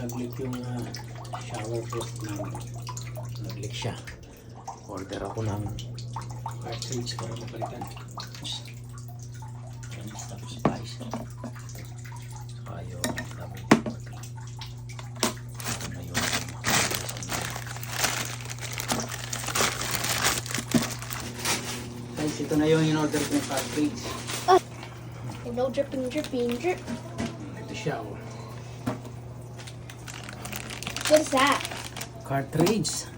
nag-leak yung shower tooth namin. Nag-leak siya. Order ako ng cartridge para mapalitan. Tapos spice. Saka yung WD-40. Ito na yung guys, ito na yung in-order ko ng cartridge. No dripping, drip. Ito siya, oh. What is that? Cartridge.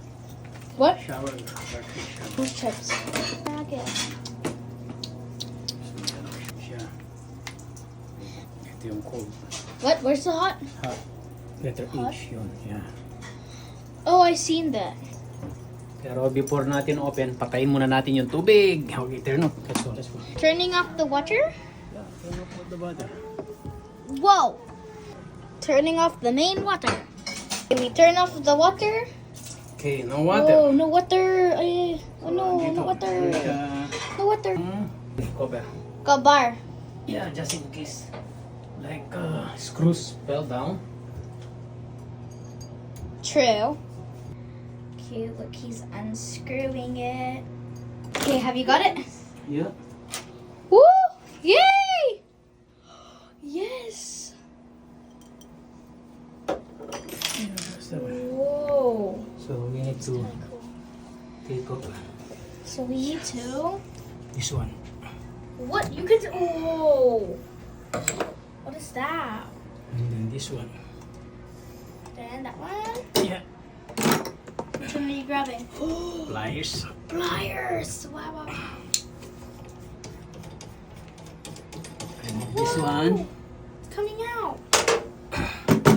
What? Shower cartridge. Who's chips? Packet. Siya. Ito yung cold. What? Where's the hot? Hot. Letter Hot? H yun. Yeah. Oh, I seen that. Pero before natin open, patayin muna natin yung tubig. Okay, turn off. Let's go. Turning off the water? Yeah, turn off the water. Whoa! Turning off the main water. Can we turn off the water? Okay, no water. Oh, no water. Oh no, Dito. no water. No water. Cover. Kabar. Yeah, just in case. Like screws fell down. True. Okay, look, he's unscrewing it. Okay, have you got it? Yeah. Woo! Yay! Yes! That's the one. Whoa. So we need to take off So we need to... this one. What? You could... Oh! What is that? And then this one. Then that one? Yeah. Which one are you grabbing? Pliers. Pliers! Wow. And this one. It's coming out.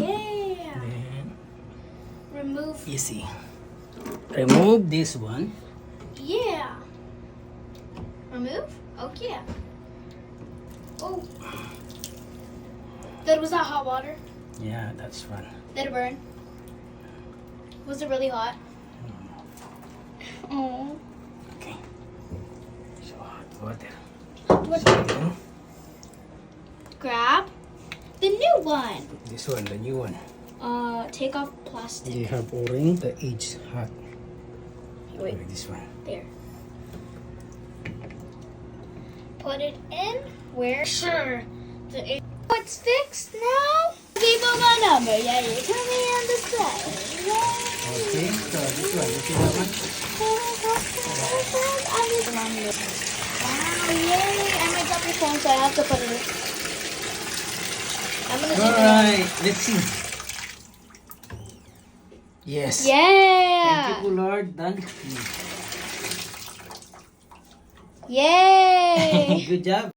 Yeah. Then Remove. easy. Remove this one. Yeah. Remove? Oh, yeah. Oh. Was that hot water? Yeah, that's one. Did it burn? Was it really hot? Oh. Okay. So hot water. What? So then, Grab the new one. this one, the new one. Take off plastic. They have O-ring, the edge hot. Wait, Like this one. there. Put it in where? Sure. It's fixed now. Give them a number. Yeah, you tell me on the side. Okay, so this one, you see that one? Wow, yay! I might drop your phone, so I have to put it in. I'm gonna zoom in. Alright, let's see. Yes. Yeah! Thank you, Lord. Done. Yay! Good job.